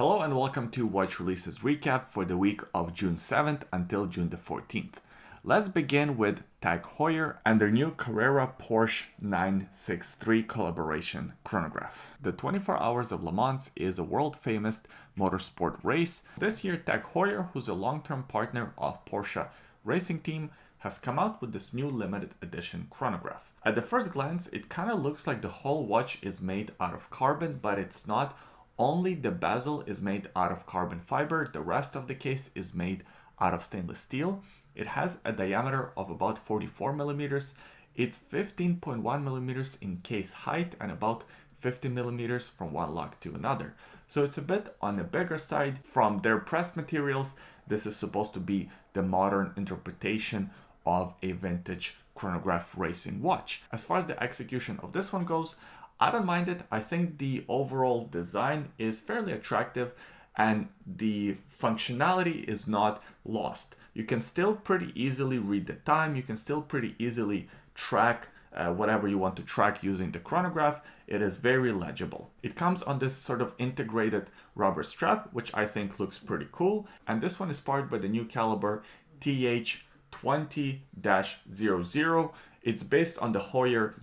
Hello and welcome to Watch Releases Recap for the week of June 7th until June the 14th. Let's begin with TAG Heuer and their new Carrera Porsche 963 collaboration chronograph. The 24 Hours of Le Mans is a world-famous motorsport race. This year, TAG Heuer, who's a long-term partner of Porsche racing team, has come out with this new limited edition chronograph. At the first glance, it kind of looks like the whole watch is made out of carbon, but it's not. Only the bezel is made out of carbon fiber. The rest of the case is made out of stainless steel. It has a diameter of about 44 millimeters. It's 15.1 millimeters in case height and about 50 millimeters from one lock to another. So it's a bit on the bigger side. From their press materials, this is supposed to be the modern interpretation of a vintage chronograph racing watch. As far as the execution of this one goes, I don't mind it. I think the overall design is fairly attractive and the functionality is not lost. You can still pretty easily read the time. You can still pretty easily track whatever you want to track using the chronograph. It is very legible. It comes on this sort of integrated rubber strap, which I think looks pretty cool. And this one is powered by the new caliber TH20-00. It's based on the Heuer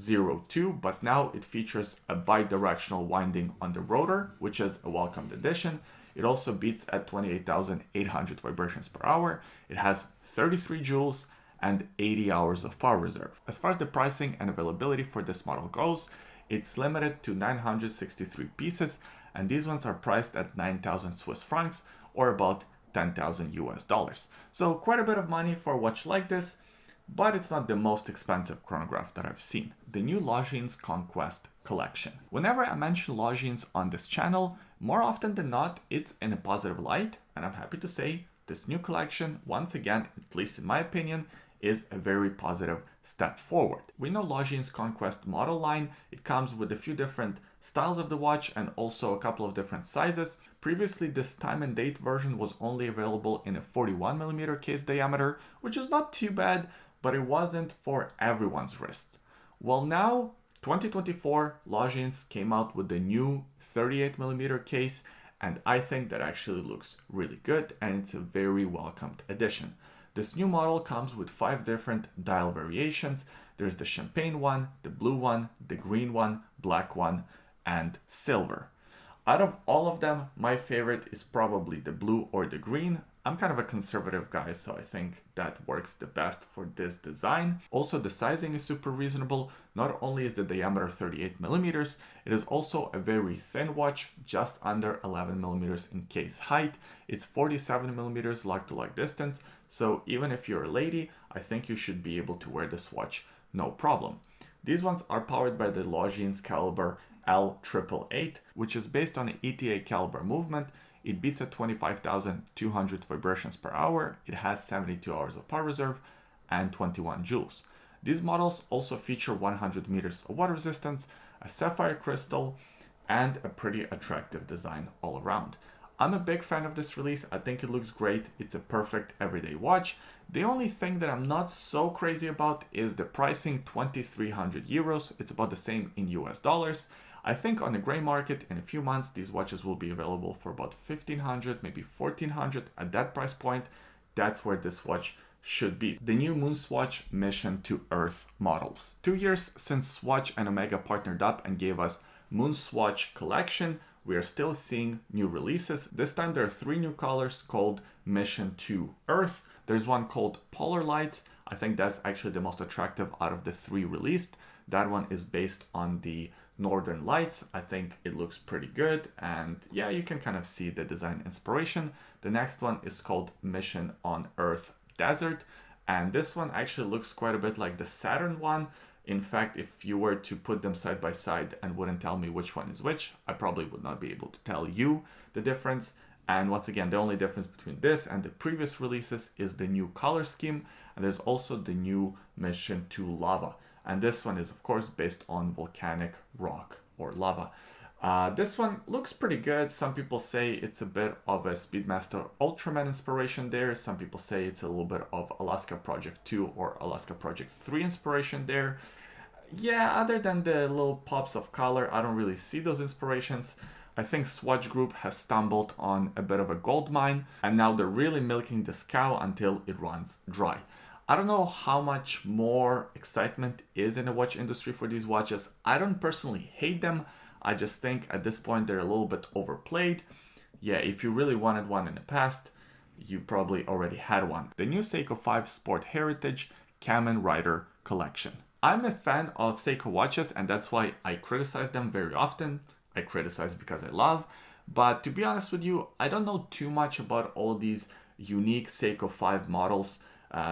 02, but now it features a bi-directional winding on the rotor, which is a welcomed addition. It also beats at 28,800 vibrations per hour. It has 33 joules and 80 hours of power reserve. As far as the pricing and availability for this model goes, it's limited to 963 pieces, and these ones are priced at 9,000 Swiss francs or about 10,000 US dollars. So quite a bit of money for a watch like this, but it's not the most expensive chronograph that I've seen. The new Longines Conquest Collection. Whenever I mention Longines on this channel, more often than not, it's in a positive light, and I'm happy to say this new collection, once again, at least in my opinion, is a very positive step forward. We know Longines Conquest model line. It comes with a few different styles of the watch and also a couple of different sizes. Previously, this time and date version was only available in a 41 millimeter case diameter, which is not too bad, but it wasn't for everyone's wrist. Well, now 2024 Longines came out with the new 38 millimeter case, and I think that actually looks really good and it's a very welcomed addition. This new model comes with 5 different dial variations. There's the champagne one, the blue one, the green one, black one, and silver. Out of all of them, my favorite is probably the blue or the green. I'm kind of a conservative guy, so I think that works the best for this design. Also, the sizing is super reasonable. Not only is the diameter 38 millimeters, it is also a very thin watch, just under 11 millimeters in case height. It's 47 millimeters lock-to-lock distance, so even if you're a lady, I think you should be able to wear this watch no problem. These ones are powered by the Longines caliber L888, which is based on the ETA caliber movement. It beats at 25,200 vibrations per hour. It has 72 hours of power reserve and 21 joules. These models also feature 100 meters of water resistance, a sapphire crystal, and a pretty attractive design all around. I'm a big fan of this release. I think it looks great. It's a perfect everyday watch. The only thing that I'm not so crazy about is the pricing, 2,300 euros. It's about the same in US dollars. I think on the gray market in a few months, these watches will be available for about 1,500, maybe 1,400. At that price point, that's where this watch should be. The new MoonSwatch Mission to Earth models. 2 years since Swatch and Omega partnered up and gave us MoonSwatch Collection, we are still seeing new releases. This time there are 3 new colors called Mission to Earth. There's one called Polar Lights. I think that's actually the most attractive out of the 3 released. That one is based on the Northern Lights. I think it looks pretty good, and yeah, you can kind of see the design inspiration. The next one is called Mission on Earth Desert, and this one actually looks quite a bit like the Saturn one. In fact, if you were to put them side by side and wouldn't tell me which one is which, I probably would not be able to tell you the difference. And once again, the only difference between this and the previous releases is the new color scheme, and there's also the new Mission to Lava. And this one is, of course, based on volcanic rock or lava. This one looks pretty good. Some people say it's a bit of a Speedmaster Ultraman inspiration there. Some people say it's a little bit of Alaska Project 2 or Alaska Project 3 inspiration there. Yeah, other than the little pops of color, I don't really see those inspirations. I think Swatch Group has stumbled on a bit of a gold mine, and now they're really milking this cow until it runs dry. I don't know how much more excitement is in the watch industry for these watches. I don't personally hate them. I just think at this point they're a little bit overplayed. Yeah, if you really wanted one in the past, you probably already had one. The new Seiko 5 Sport Heritage Kamen Rider collection. I'm a fan of Seiko watches, and that's why I criticize them very often. I criticize because I love, but to be honest with you, I don't know too much about all these unique Seiko 5 models.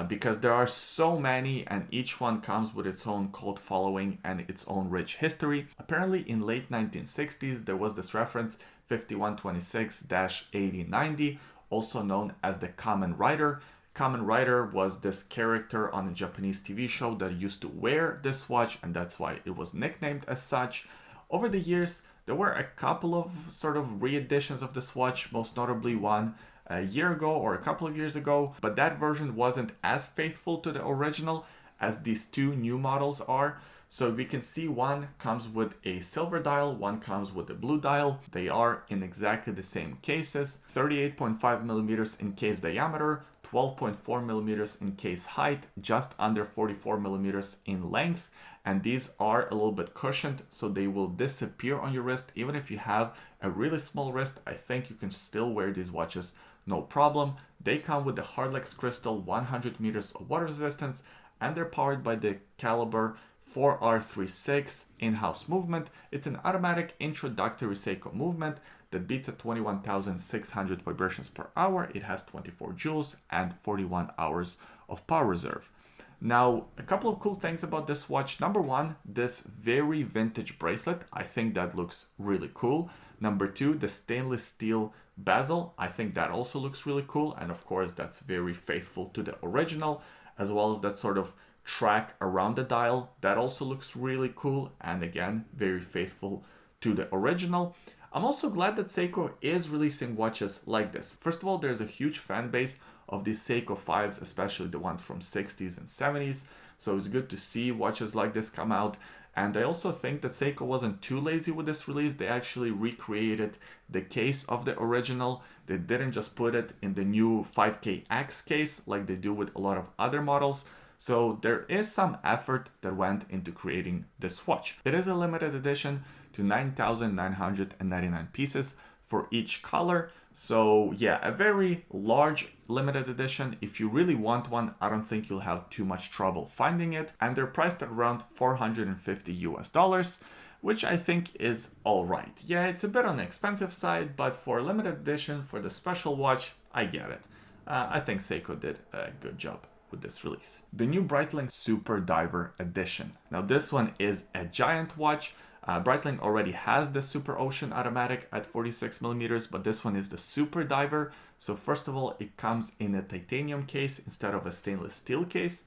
Because there are so many and each one comes with its own cult following and its own rich history. Apparently in late 1960s there was this reference 5126-8090, also known as the Kamen Rider. Kamen Rider was this character on a Japanese TV show that used to wear this watch, and that's why it was nicknamed as such. Over the years there were a couple of sort of re-editions of this watch, most notably one a year ago or a couple of years ago, but that version wasn't as faithful to the original as these two new models are. So we can see one comes with a silver dial, one comes with a blue dial. They are in exactly the same cases, 38.5 millimeters in case diameter, 12.4 millimeters in case height, just under 44 millimeters in length. And these are a little bit cushioned, so they will disappear on your wrist. Even if you have a really small wrist, I think you can still wear these watches no problem. They come with the Hardlex Crystal 100 meters of water resistance, and they're powered by the Caliber 4R36 in-house movement. It's an automatic introductory Seiko movement that beats at 21,600 vibrations per hour. It has 24 joules and 41 hours of power reserve. Now, a couple of cool things about this watch. Number one, this very vintage bracelet. I think that looks really cool. Number two, the stainless steel bezel. I think that also looks really cool. And of course, that's very faithful to the original, as well as that sort of track around the dial. That also looks really cool. And again, very faithful to the original. I'm also glad that Seiko is releasing watches like this. First of all, there's a huge fan base of these Seiko 5s, especially the ones from 60s and 70s. So it's good to see watches like this come out. And I also think that Seiko wasn't too lazy with this release. They actually recreated the case of the original. They didn't just put it in the new 5KX case like they do with a lot of other models. So there is some effort that went into creating this watch. It is a limited edition to 9,999 pieces for each color. So yeah, a very large limited edition. If you really want one, I don't think you'll have too much trouble finding it. And they're priced at around $450 US, which I think is all right. Yeah, it's a bit on the expensive side, but for a limited edition, for the special watch, I get it. I think Seiko did a good job with this release. The new Breitling Super Diver Edition. Now this one is a giant watch. Breitling already has the Super Ocean automatic at 46 millimeters, but this one is the Super Diver. So first of all, it comes in a titanium case instead of a stainless steel case.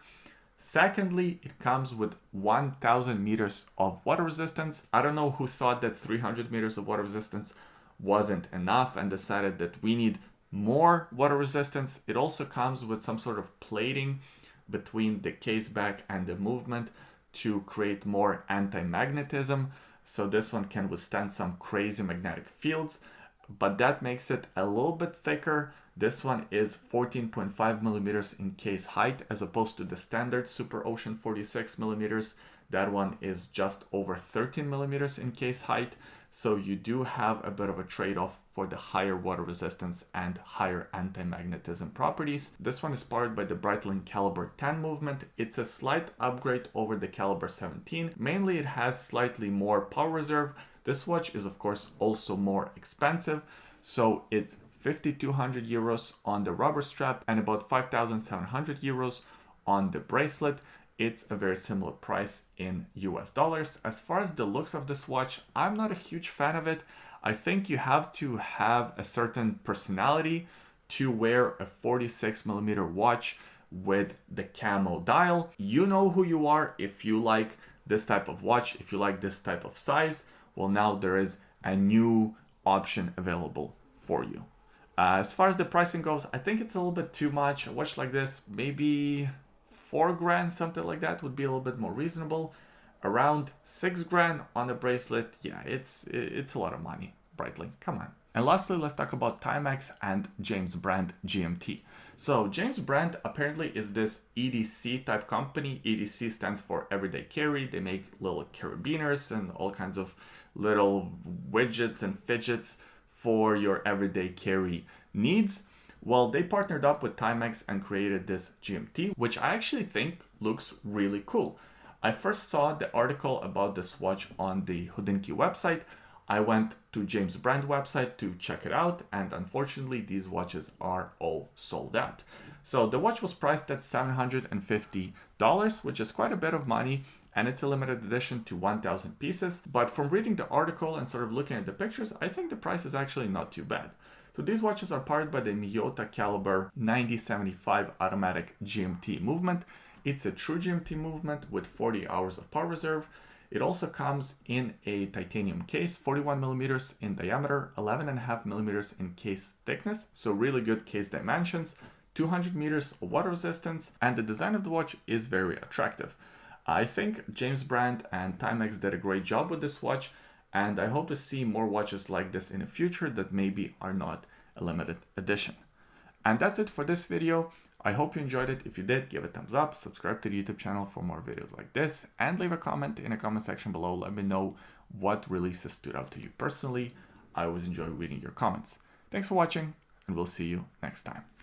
Secondly, it comes with 1000 meters of water resistance. I don't know who thought that 300 meters of water resistance wasn't enough and decided that we need more water resistance. It also comes with some sort of plating between the case back and the movement to create more anti-magnetism. So this one can withstand some crazy magnetic fields, but that makes it a little bit thicker. This one is 14.5 millimeters in case height, as opposed to the standard Super Ocean 46 millimeters. That one is just over 13 millimeters in case height. So you do have a bit of a trade-off for the higher water resistance and higher anti-magnetism properties. This one is powered by the Breitling Caliber 10 movement. It's a slight upgrade over the Caliber 17. Mainly it has slightly more power reserve. This watch is of course also more expensive. So it's 5,200 euros on the rubber strap and about 5,700 euros on the bracelet. It's a very similar price in US dollars. As far as the looks of this watch, I'm not a huge fan of it. I think you have to have a certain personality to wear a 46 millimeter watch with the camo dial. You know who you are if you like this type of watch, if you like this type of size. Well, now there is a new option available for you. As far as the pricing goes, I think it's a little bit too much. A watch like this, maybe 4 grand, something like that would be a little bit more reasonable. Around 6 grand on a bracelet, yeah, it's a lot of money. Breitling, come on. And lastly, let's talk about Timex and James Brand GMT. So James Brand apparently is this EDC type company. EDC stands for everyday carry. They make little carabiners and all kinds of little widgets and fidgets for your everyday carry needs. Well, they partnered up with Timex and created this GMT, which I actually think looks really cool. I first saw the article about this watch on the Hodinkee website. I went to James Brand website to check it out, and unfortunately these watches are all sold out. So the watch was priced at $750, which is quite a bit of money, and it's a limited edition to 1,000 pieces. But from reading the article and sort of looking at the pictures, I think the price is actually not too bad. So these watches are powered by the Miyota Caliber 9075 automatic GMT movement. It's a true GMT movement with 40 hours of power reserve. It also comes in a titanium case, 41 millimeters in diameter, 11.5 millimeters in case thickness. So really good case dimensions, 200 meters of water resistance, and the design of the watch is very attractive. I think James Brand and Timex did a great job with this watch, and I hope to see more watches like this in the future that maybe are not a limited edition. And that's it for this video. I hope you enjoyed it. If you did, give it a thumbs up, subscribe to the YouTube channel for more videos like this, and leave a comment in the comment section below. Let me know what releases stood out to you personally. I always enjoy reading your comments. Thanks for watching, and we'll see you next time.